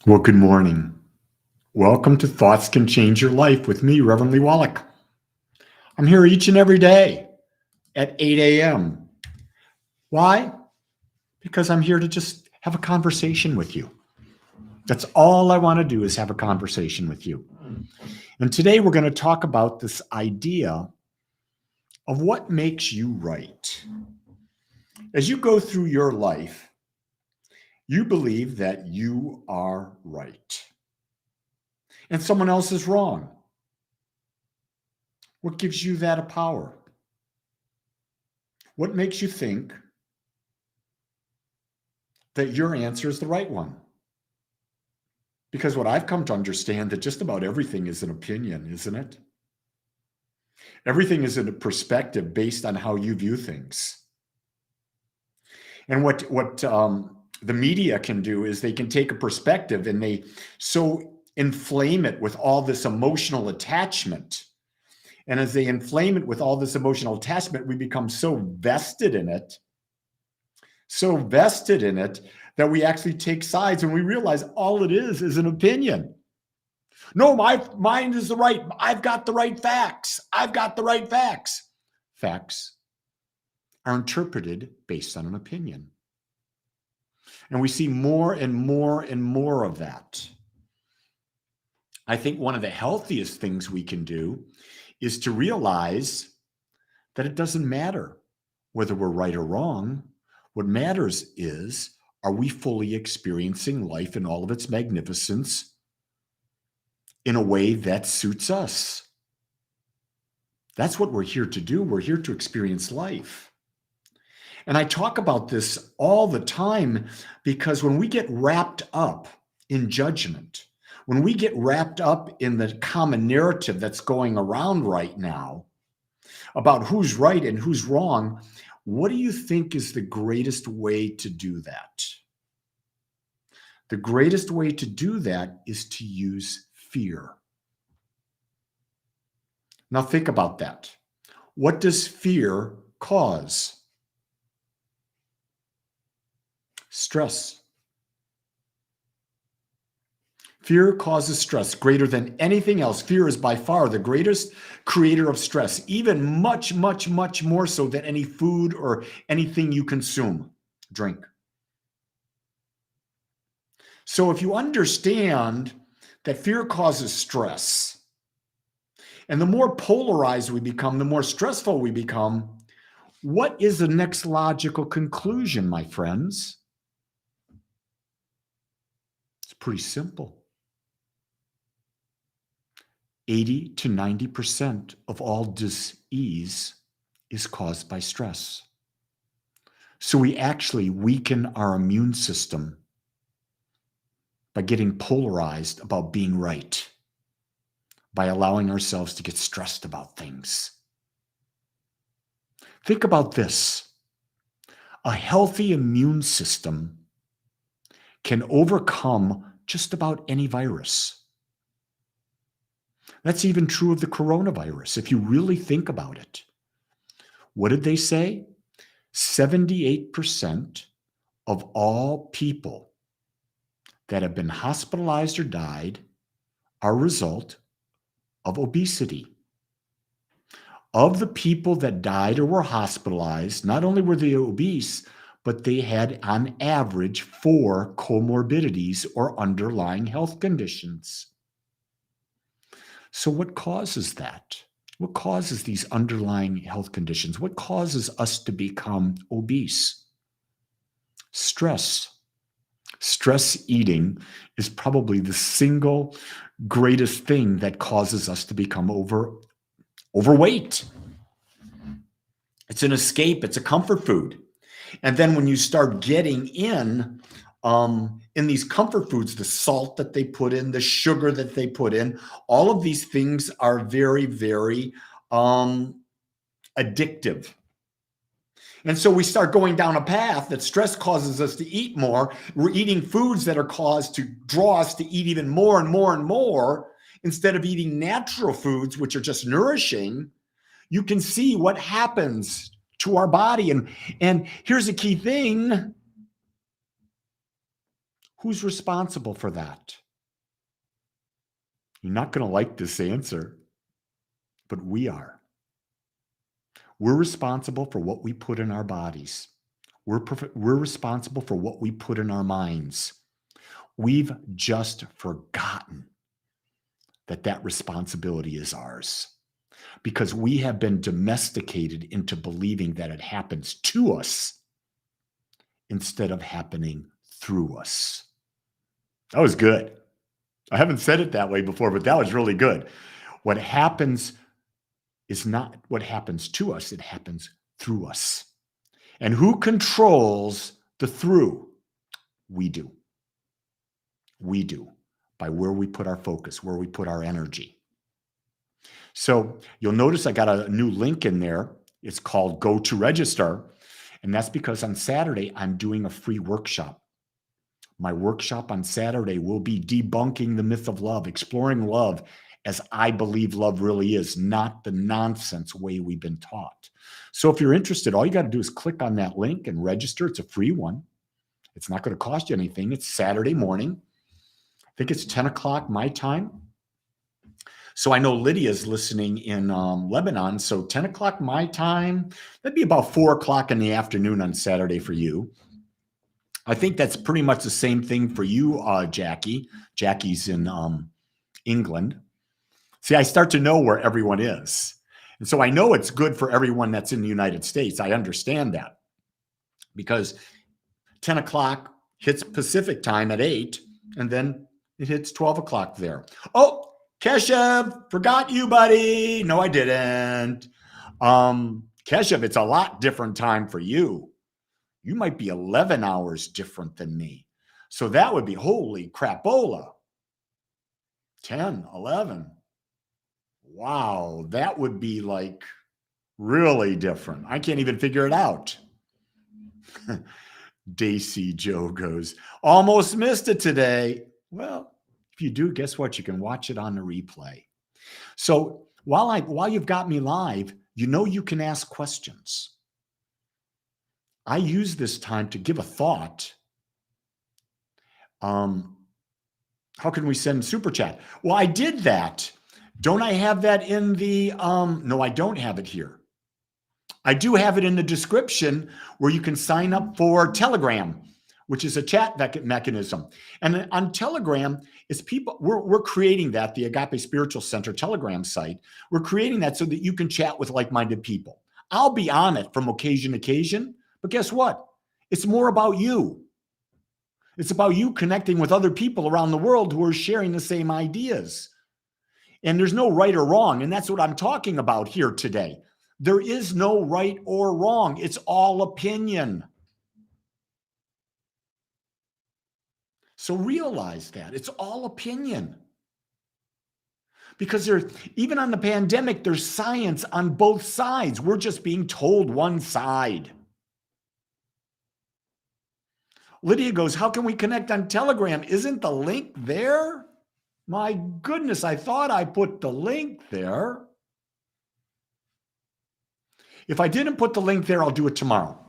Well, good morning. Welcome to Thoughts Can Change Your Life with me, Reverend Wolak. I'm here each and every day at 8 a.m. Why? Because I'm here to just have a conversation with you. That's all I want to do is have a conversation with you. And today we're going to talk about this idea of what makes you right. As you go through your life, you believe that you are right and someone else is wrong. What gives you that power? What makes you think that your answer is the right one? Because what I've come to understand that just about everything is an opinion, isn't it? Everything is in a perspective based on how you view things. And what the media can do is they can take a perspective and they so inflame it with all this emotional attachment. And as they inflame it with all this emotional attachment, we become so vested in it that we actually take sides and we realize all it is an opinion. No, my mind is the right. I've got the right facts. I've got the right facts. Facts are interpreted based on an opinion. And we see more and more and more of that. I think one of the healthiest things we can do is to realize that it doesn't matter whether we're right or wrong. What matters is, are we fully experiencing life in all of its magnificence in a way that suits us? That's what we're here to do. We're here to experience life. And I talk about this all the time because when we get wrapped up in judgment, when we get wrapped up in the common narrative that's going around right now about who's right and who's wrong, what do you think is the greatest way to do that? The greatest way to do that is to use fear. Now think about that. What does fear cause? Stress. Fear causes stress greater than anything else. Fear is by far the greatest creator of stress, even much, much, much more so than any food or anything you consume, drink. So if you understand that fear causes stress, and the more polarized we become, the more stressful we become, what is the next logical conclusion, my friends? It's pretty simple. 80 to 90% of all disease is caused by stress. So we actually weaken our immune system by getting polarized about being right, by allowing ourselves to get stressed about things. Think about this. A healthy immune system can overcome just about any virus. That's even true of the coronavirus, if you really think about it. What did they say? 78% of all people that have been hospitalized or died are a result of obesity. Of the people that died or were hospitalized, not only were they obese, but they had on average 4 comorbidities or underlying health conditions. So what causes that? What causes these underlying health conditions? What causes us to become obese? Stress. Stress eating is probably the single greatest thing that causes us to become overweight. It's an escape. It's a comfort food. And then when you start getting in these comfort foods, the salt that they put in, the sugar that they put in, all of these things are very, very addictive. And so we start going down a path that stress causes us to eat more. We're eating foods that are caused to draw us to eat even more and more and more instead of eating natural foods, which are just nourishing. You can see what happens to our body. And here's a key thing. Who's responsible for that? You're not going to like this answer, but we are. We're responsible for what we put in our bodies. We're responsible for what we put in our minds. We've just forgotten that responsibility is ours because we have been domesticated into believing that it happens to us instead of happening through us. That was good. I haven't said it that way before, but that was really good. What happens is not what happens to us, it happens through us. And who controls the through? We do. We do, by where we put our focus, where we put our energy. So you'll notice I got a new link in there. It's called Go to Register. And that's because on Saturday, I'm doing a free workshop. My workshop on Saturday will be debunking the myth of love, exploring love as I believe love really is, not the nonsense way we've been taught. So if you're interested, all you got to do is click on that link and register. It's a free one. It's not going to cost you anything. It's Saturday morning. I think it's 10 o'clock my time. So I know Lydia's listening in Lebanon. So 10 o'clock my time, that'd be about 4 o'clock in the afternoon on Saturday for you. I think that's pretty much the same thing for you, Jackie. Jackie's in England. See, I start to know where everyone is. And so I know it's good for everyone that's in the United States. I understand that because 10 o'clock hits Pacific time at 8, and then it hits 12 o'clock there. Oh, Keshev, forgot you, buddy. No, I didn't. Keshev, it's a lot different time for you. You might be 11 hours different than me. So that would be holy crapola. 10, 11. Wow, that would be like really different. I can't even figure it out. Daisy Joe goes, almost missed it today. Well, if you do, guess what? You can watch it on the replay. So while you've got me live, you can ask questions. I use this time to give a thought. How can we send super chat? Well, I did that. Don't I have that in the, no, I don't have it here. I do have it in the description where you can sign up for Telegram, which is a chat mechanism. And on Telegram, it's people, we're creating that, the Agape Spiritual Center Telegram site. We're creating that so that you can chat with like-minded people. I'll be on it from occasion to occasion, but guess what? It's more about you. It's about you connecting with other people around the world who are sharing the same ideas. And there's no right or wrong. And that's what I'm talking about here today. There is no right or wrong. It's all opinion. So realize that it's all opinion. Because even on the pandemic, there's science on both sides. We're just being told one side. Lydia goes, how can we connect on Telegram? Isn't the link there? My goodness, I thought I put the link there. If I didn't put the link there, I'll do it tomorrow.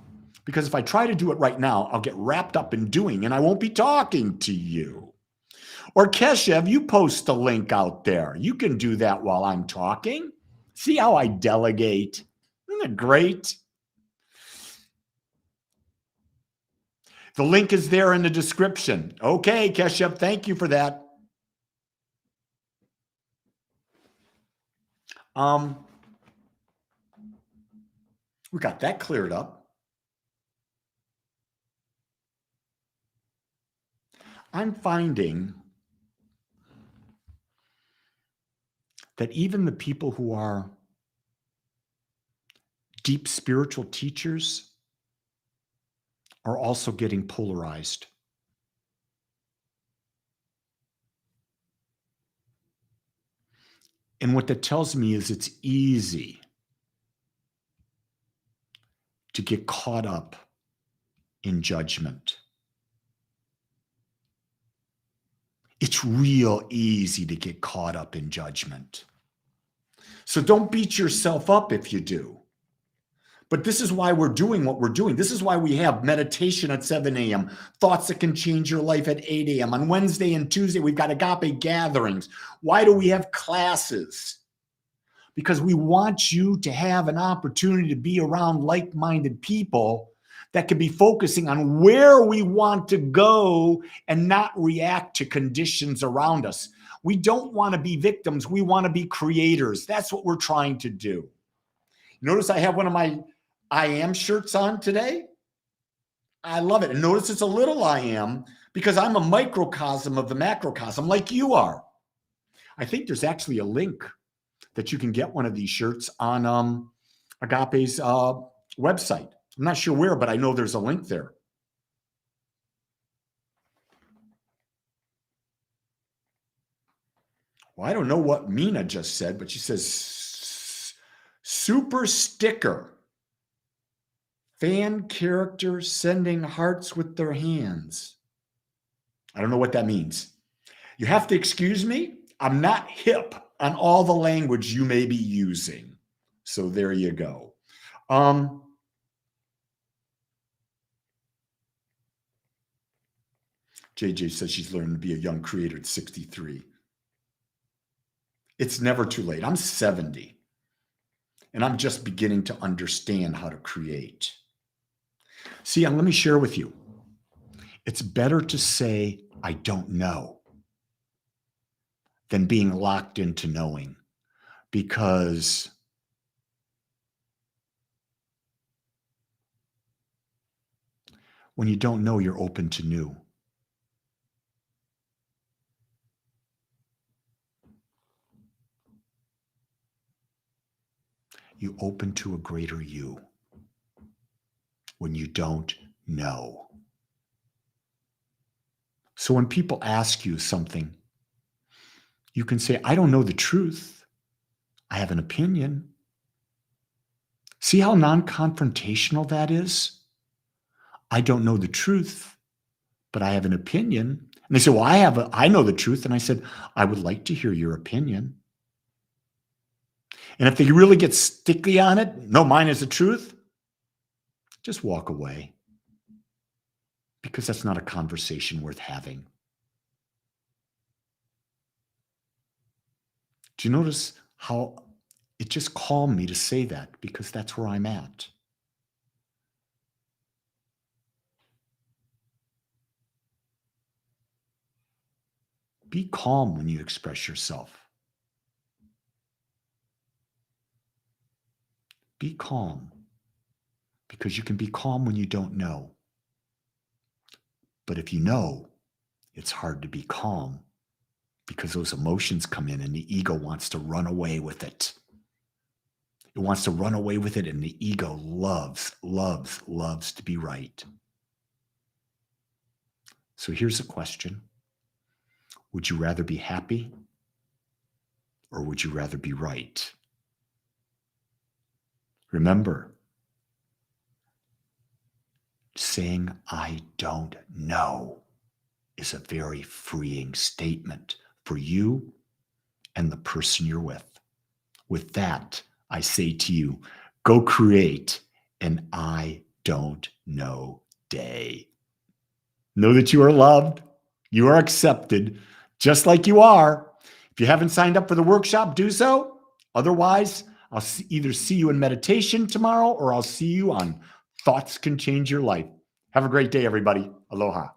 Because if I try to do it right now, I'll get wrapped up in doing and I won't be talking to you. Or Keshev, you post the link out there. You can do that while I'm talking. See how I delegate? Isn't it great? The link is there in the description. Okay, Keshev, thank you for that. We got that cleared up. I'm finding that even the people who are deep spiritual teachers are also getting polarized. And what that tells me is it's easy to get caught up in judgment. It's real easy to get caught up in judgment. So don't beat yourself up if you do. But this is why we're doing what we're doing. This is why we have meditation at 7 a.m., thoughts that can change your life at 8 a.m. On Wednesday and Tuesday, we've got Agape gatherings. Why do we have classes? Because we want you to have an opportunity to be around like-minded people that can be focusing on where we want to go and not react to conditions around us. We don't want to be victims. We want to be creators. That's what we're trying to do. Notice I have one of my I am shirts on today. I love it. And notice it's a little I am because I'm a microcosm of the macrocosm like you are. I think there's actually a link that you can get one of these shirts on Agape's website. I'm not sure where, but I know there's a link there. Well, I don't know what Mina just said, but she says super sticker. Fan character sending hearts with their hands. I don't know what that means. You have to excuse me. I'm not hip on all the language you may be using. So there you go. JJ says she's learned to be a young creator at 63. It's never too late. I'm 70. And I'm just beginning to understand how to create. See, let me share with you. It's better to say, I don't know, than being locked into knowing. Because when you don't know, you're open to new. You open to a greater you when you don't know. So when people ask you something, you can say, I don't know the truth. I have an opinion. See how non-confrontational that is? I don't know the truth, but I have an opinion. And they say, well, I know the truth. And I said, I would like to hear your opinion. And if they really get sticky on it, no, mine is the truth, just walk away. Because that's not a conversation worth having. Do you notice how it just calmed me to say that? Because that's where I'm at. Be calm when you express yourself. Be calm. Because you can be calm when you don't know. But if you know, it's hard to be calm because those emotions come in and the ego wants to run away with it. It wants to run away with it, and the ego loves to be right. So here's a question. Would you rather be happy or would you rather be right? Remember, saying I don't know is a very freeing statement for you and the person you're with. With that, I say to you, go create an I don't know day. Know that you are loved, you are accepted, just like you are. If you haven't signed up for the workshop, do so. Otherwise, I'll either see you in meditation tomorrow or I'll see you on Thoughts Can Change Your Life. Have a great day, everybody. Aloha.